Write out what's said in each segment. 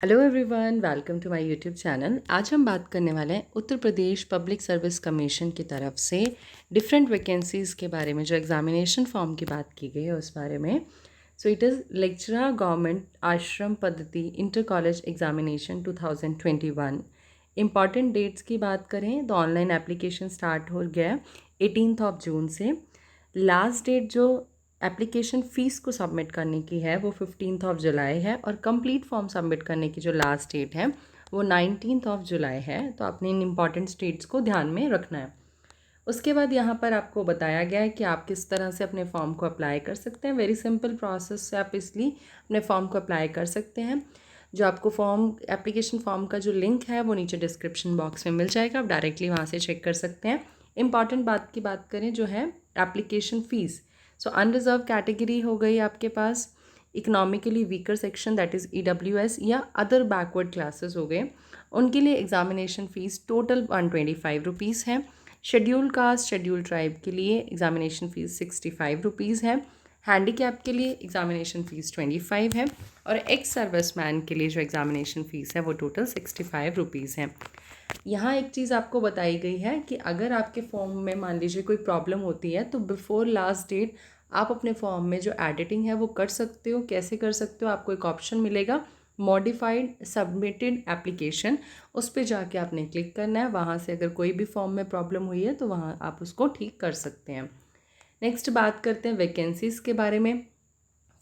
Hello everyone, welcome to my YouTube channel. आज हम बात करने वाले हैं Uttar Pradesh public service commission की तरफ से डिफरेंट वैकेंसीज़ के बारे में। जो एग्जामिनेशन फॉर्म की बात की गई है उस बारे में। So it is lecturer government Ashram Paddhati inter college examination 2021। Important dates की बात करें तो ऑनलाइन एप्लीकेशन स्टार्ट हो गया 18 जून से। लास्ट डेट जो एप्लीकेशन फ़ीस को सबमिट करने की है वो 15 जुलाई है, और कंप्लीट फॉर्म सबमिट करने की जो लास्ट डेट है वो 19 जुलाई है। तो आपने इन इम्पॉर्टेंट डेट्स को ध्यान में रखना है। उसके बाद यहाँ पर आपको बताया गया है कि आप किस तरह से अपने फॉर्म को अप्लाई कर सकते हैं। वेरी सिंपल प्रोसेस से आप इसलिए अपने फॉर्म को अप्लाई कर सकते हैं। जो आपको एप्लीकेशन फॉर्म का जो लिंक है वो नीचे डिस्क्रिप्शन बॉक्स में मिल जाएगा, आप डायरेक्टली वहाँ से चेक कर सकते हैं। इंपॉर्टेंट बात की बात करें जो है application fee. So unreserved category हो गई आपके पास, economically weaker section that is EWS या अदर बैकवर्ड क्लासेस हो गए, उनके लिए एग्जामिनेशन फ़ीस टोटल 125 रुपीज़ है। शेड्यूल कास्ट शेड्यूल ट्राइब के लिए एग्जामिनेशन फ़ीस 65 रुपीज़ है। हैंडीकैप के लिए एग्जामिनेशन फ़ीस 25 है, और एक्स सर्विसमैन के लिए जो एग्जामिनेशन फ़ीस है वो टोटल 65 रुपीज़ है। यहाँ एक चीज़ आपको बताई गई है कि अगर आपके फॉर्म में मान लीजिए कोई प्रॉब्लम होती है तो बिफोर लास्ट डेट आप अपने फॉर्म में जो एडिटिंग है वो कर सकते हो। कैसे कर सकते हो? आपको एक ऑप्शन मिलेगा मॉडिफाइड सबमिटेड एप्लीकेशन, उस पर जाके आपने क्लिक करना है। वहाँ से अगर कोई भी फॉर्म में प्रॉब्लम हुई है तो वहाँ आप उसको ठीक कर सकते हैं। नेक्स्ट बात करते हैं वैकेंसीज़ के बारे में।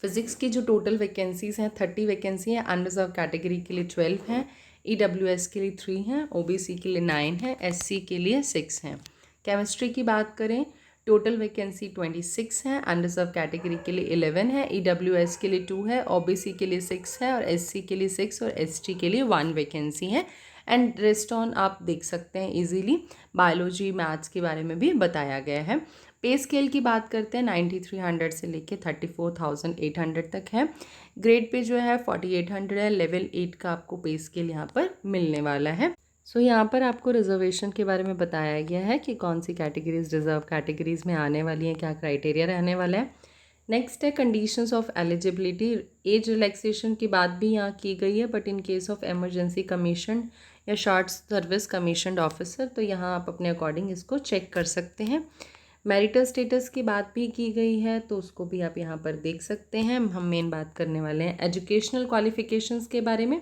फिज़िक्स की जो टोटल वैकेंसीज़ हैं 30 वैकेंसी हैं। अनरिजर्व कैटेगरी के लिए 12 हैं, EWS के लिए 3 हैं, OBC के लिए 9 हैं, SC के लिए 6 हैं। केमिस्ट्री की बात करें, टोटल वैकेंसी 26 हैं। अनरिजर्व कैटेगरी के लिए 11 है, EWS के लिए 2 है, OBC के लिए 6 है, और SC के लिए 6 और ST के लिए 1 वैकेंसी है। एंड रेस्ट ऑन आप देख सकते हैं इजीली। बायोलॉजी मैथ्स के बारे में भी बताया गया है। पे स्केल की बात करते हैं 9300 से लेके 34,800 तक है। ग्रेड पे जो है 4800 है। लेवल 8 का आपको पे स्केल यहाँ पर मिलने वाला है। सो यहाँ पर आपको रिजर्वेशन के बारे में बताया गया है कि कौन सी कैटेगरीज रिजर्व कैटेगरीज में आने वाली हैं, क्या क्राइटेरिया रहने वाला है। नेक्स्ट है conditions of eligibility. Age relaxation की बात भी यहाँ की गई है, but in case of emergency commission या शॉर्ट सर्विस कमीशनड ऑफिसर तो यहाँ आप अपने अकॉर्डिंग इसको चेक कर सकते हैं। मैरिटल स्टेटस की बात भी की गई है तो उसको भी आप यहाँ पर देख सकते हैं। हम मेन बात करने वाले हैं एजुकेशनल क्वालिफिकेशंस के बारे में।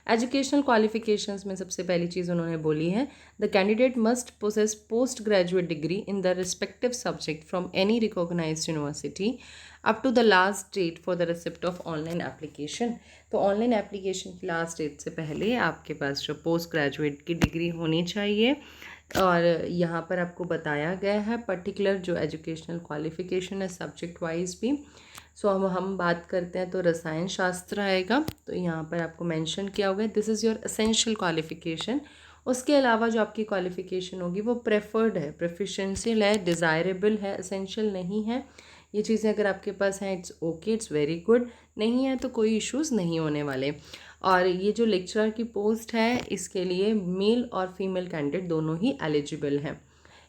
एजुकेशनल क्वालिफिकेशंस में सबसे पहली चीज़ उन्होंने बोली है, the candidate must possess post graduate degree in the respective subject from any recognised university up to the last date for the receipt of online application. तो ऑनलाइन एप्लीकेशन की लास्ट डेट से पहले आपके पास जो पोस्ट ग्रेजुएट की degree होनी चाहिए। और यहाँ पर आपको बताया गया है पर्टिकुलर जो एजुकेशनल क्वालिफिकेशन है सब्जेक्ट वाइज भी। सो अब हम बात करते हैं तो रसायन शास्त्र आएगा, तो यहाँ पर आपको मेंशन किया होगा this is your essential qualification. उसके अलावा जो आपकी क्वालिफिकेशन होगी वो प्रेफर्ड है, प्रेफिशिएंशियल है, डिज़ायरेबल है, एसेंशियल नहीं है। ये चीज़ें अगर आपके पास हैं it's okay, it's very good. नहीं है तो कोई इश्यूज़ नहीं होने वाले। और ये जो लेक्चरर की पोस्ट है इसके लिए मेल और फीमेल कैंडिडेट दोनों ही एलिजिबल हैं।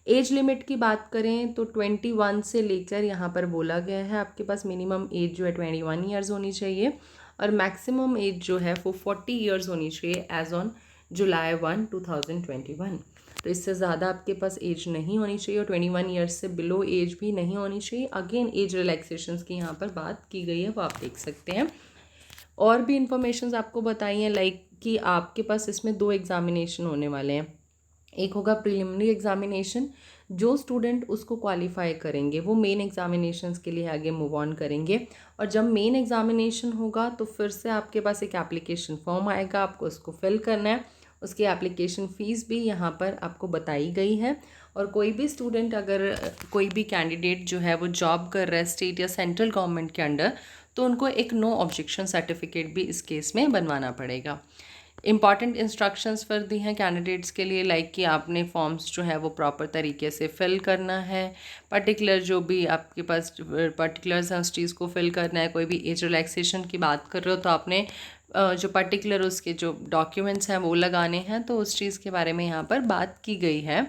एज लिमिट की बात करें तो 21 से लेकर यहाँ पर बोला गया है आपके पास मिनिमम एज जो है 21 ईयर्स होनी चाहिए, और मैक्सिमम एज जो है वो 40 ईयर्स होनी चाहिए एज ऑन जुलाई 1, 2021। तो इससे ज़्यादा आपके पास एज नहीं होनी चाहिए, और 21 ईयर्स से बिलो एज भी नहीं होनी चाहिए। अगेन एज रिलैक्सेशंस की यहाँ पर बात की गई है वो आप देख सकते हैं। और भी इंफॉर्मेशंस आपको बताई हैं लाइक कि आपके पास इसमें 2 एग्जामिनेशन होने वाले हैं। एक होगा प्रिलिमिनरी एग्जामिनेशन, जो स्टूडेंट उसको क्वालिफाई करेंगे वो मेन एग्जामिनेशंस के लिए आगे मूव ऑन करेंगे। और जब मेन एग्जामिनेशन होगा तो फिर से आपके पास एक एप्लीकेशन फॉर्म आएगा, आपको उसको फिल करना है। उसकी एप्लीकेशन फ़ीस भी यहाँ पर आपको बताई गई है। और कोई भी स्टूडेंट अगर कोई भी कैंडिडेट जो है वो जॉब कर रहा है स्टेट या सेंट्रल गवर्नमेंट के अंडर, तो उनको एक नो ऑब्जेक्शन सर्टिफिकेट भी इस केस में बनवाना पड़ेगा। इंपॉर्टेंट इंस्ट्रक्शंस फिर दी हैं कैंडिडेट्स के लिए लाइक कि आपने फॉर्म्स जो है वो प्रॉपर तरीके से फिल करना है। पर्टिकुलर जो भी आपके पास पर्टिकुलर्स हैं उस चीज़ को फिल करना है। कोई भी एज रिलैक्सेशन की बात कर रहे हो तो आपने जो पर्टिकुलर उसके जो डॉक्यूमेंट्स हैं वो लगाने हैं, तो उस चीज़ के बारे में यहाँ पर बात की गई है।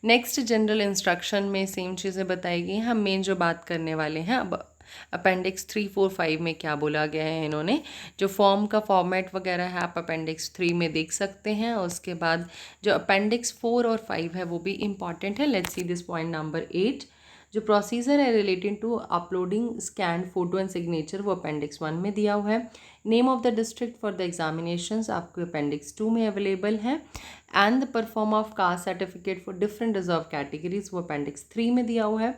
नेक्स्ट जनरल इंस्ट्रक्शन में सेम चीज़ें बताई गई हैं। हम मेन जो बात करने वाले हैं अब अपेंडिक्स 3, 4, 5 में क्या बोला गया है इन्होंने। जो फॉर्म का फॉर्मेट वगैरह है आप अपेंडिक्स 3 में देख सकते हैं। उसके बाद जो अपेंडिक्स 4 और 5 है वो भी इम्पॉर्टेंट है। Let's see this point number 8। जो प्रोसीजर है relating to uploading scan photo and signature वो अपेंडिक्स 1 में दिया हुआ है। Name of the district for the examinations आपको अपेंडिक्स 2 में अवेलेबल है। And the perform of caste certificate for different reserve categories वो अपेंडिक्स 3 में दिया हुआ है।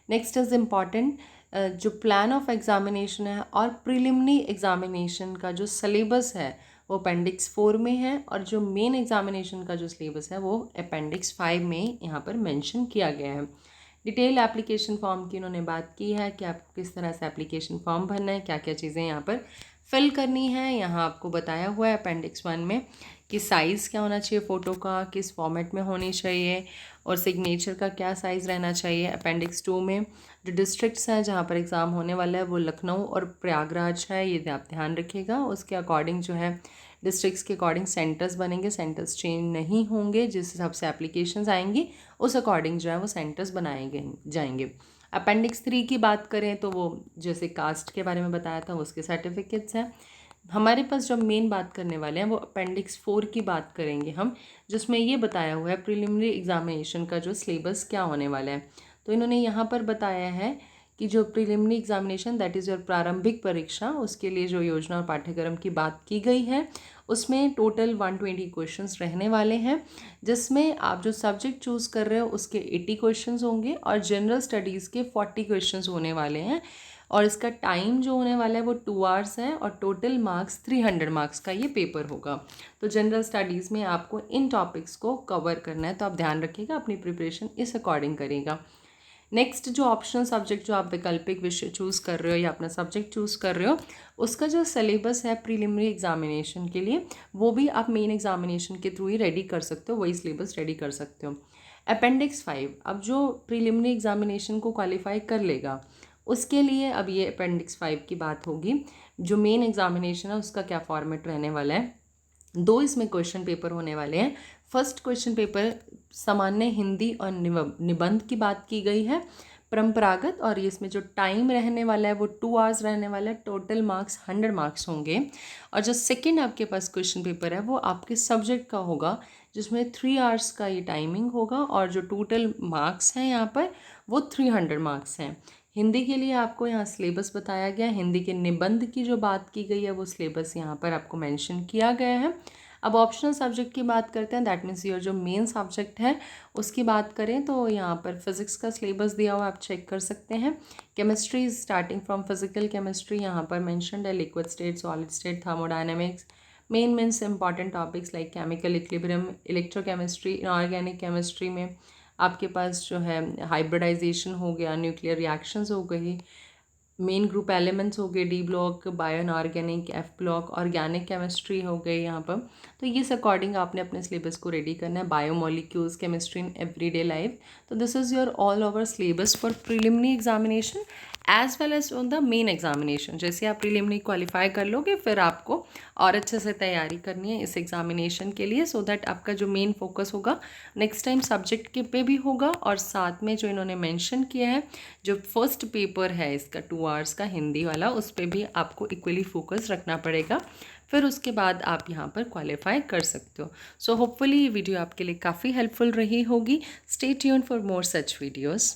नेक्स्ट इज इम्पॉर्टेंट, जो प्लान ऑफ एग्जामिनेशन है और प्रिलिमिनरी एग्जामिनेशन का जो सिलेबस है वो अपेंडिक्स 4 में है, और जो मेन एग्जामिनेशन का जो सिलेबस है वो अपेंडिक्स 5 में यहाँ पर मेंशन किया गया है। डिटेल एप्लीकेशन फॉर्म की इन्होंने बात की है कि आपको किस तरह से एप्लीकेशन फॉर्म भरना है, क्या क्या चीज़ें यहाँ पर फिल करनी है। यहाँ आपको बताया हुआ है अपेंडिक्स 1 में कि साइज़ क्या होना चाहिए फ़ोटो का, किस फॉर्मेट में होनी चाहिए, और सिग्नेचर का क्या साइज़ रहना चाहिए। अपेंडिक्स 2 में जो डिस्ट्रिक्ट्स हैं जहाँ पर एग्ज़ाम होने वाला है वो लखनऊ और प्रयागराज है, ये आप ध्यान रखिएगा। उसके अकॉर्डिंग जो है डिस्ट्रिक्ट्स के अकॉर्डिंग सेंटर्स बनेंगे, सेंटर्स चेंज नहीं होंगे। जिस हिसाब से एप्लीकेशंस आएंगी उस अकॉर्डिंग जो है वो सेंटर्स बनाए जाएंगे। अपेंडिक्स 3 की बात करें तो वो जैसे कास्ट के बारे में बताया था उसके सर्टिफिकेट्स हैं। हमारे पास जब मेन बात करने वाले हैं वो अपेंडिक्स 4 की बात करेंगे हम, जिसमें ये बताया हुआ है प्रिलिमिनरी एग्जामिनेशन का जो सिलेबस क्या होने वाला है। तो इन्होंने यहाँ पर बताया है कि जो preliminary examination that is your प्रारंभिक परीक्षा, उसके लिए जो योजना और पाठ्यक्रम की बात की गई है उसमें टोटल 120 क्वेश्चंस रहने वाले हैं, जिसमें आप जो सब्जेक्ट चूज़ कर रहे हो उसके 80 क्वेश्चंस होंगे और जनरल स्टडीज़ के 40 क्वेश्चंस होने वाले हैं। और इसका टाइम जो होने वाला है वो 2 आवर्स है, और टोटल मार्क्स 300 मार्क्स का ये पेपर होगा। तो जनरल स्टडीज़ में आपको इन टॉपिक्स को कवर करना है, तो आप ध्यान रखिएगा, अपनी प्रिपरेशन इस अकॉर्डिंग करिएगा। नेक्स्ट जो ऑप्शनल सब्जेक्ट जो आप वैकल्पिक विषय चूज़ कर रहे हो या अपना सब्जेक्ट चूज़ कर रहे हो उसका जो सिलेबस है प्रीलिमिनरी एग्जामिनेशन के लिए वो भी आप मेन एग्जामिनेशन के थ्रू ही रेडी कर सकते हो, वही सिलेबस रेडी कर सकते हो। अपेंडिक्स 5 अब जो प्रीलिमिनरी एग्जामिनेशन को क्वालिफाई कर लेगा उसके लिए अब ये अपेंडिक्स 5 की बात होगी। जो मेन एग्जामिनेशन है उसका क्या फॉर्मेट रहने वाला है, 2 इसमें क्वेश्चन पेपर होने वाले हैं। फर्स्ट क्वेश्चन पेपर सामान्य हिंदी और निबंध की बात की गई है, परंपरागत, और इसमें जो टाइम रहने वाला है वो 2 आवर्स रहने वाला है। टोटल मार्क्स 100 मार्क्स होंगे। और जो सेकंड आपके पास क्वेश्चन पेपर है वो आपके सब्जेक्ट का होगा, जिसमें 3 आवर्स का ये टाइमिंग होगा, और जो टोटल मार्क्स हैं यहाँ पर वो 300 मार्क्स हैं। हिंदी के लिए आपको यहाँ सिलेबस बताया गया, हिंदी के निबंध की जो बात की गई है वो सिलेबस यहाँ पर आपको मेंशन किया गया है। अब ऑप्शनल सब्जेक्ट की बात करते हैं, दैट मीन्स योर जो मेन सब्जेक्ट है उसकी बात करें तो यहाँ पर फिज़िक्स का सिलेबस दिया हुआ आप चेक कर सकते हैं। Chemistry starting from physical chemistry यहाँ पर मेंशनड है, liquid state, solid state, thermodynamics, main means important topics like chemical equilibrium, electrochemistry, inorganic chemistry में आपके पास जो है हाइब्रिडाइजेशन हो गया, न्यूक्लियर रिएक्शंस हो गई, मेन ग्रुप एलिमेंट्स हो गए, D block, bio inorganic, F block, organic chemistry हो गई यहाँ पर। तो इस अकॉर्डिंग आपने अपने सिलेबस को रेडी करना है। Biomolecules chemistry in everyday life. तो this is your all over syllabus for preliminary examination as well as on the main examination. जैसे आप प्रीलिमिनरी क्वालिफाई कर लोगे फिर आपको और अच्छे से तैयारी करनी है इस एग्जामिनेशन के लिए, सो दैट आपका जो मेन फोकस होगा नेक्स्ट टाइम सब्जेक्ट के पे भी होगा, और साथ में जो इन्होंने मेंशन किया है जो फर्स्ट पेपर है इसका 2 आवर्स का हिंदी वाला, उस पर भी आपको इक्वली फोकस रखना पड़ेगा। फिर उसके बाद आप यहाँ पर क्वालिफाई कर सकते हो। सो होपफुली ये वीडियो आपके लिए काफ़ी हेल्पफुल रही होगी। Stay tuned for more such videos.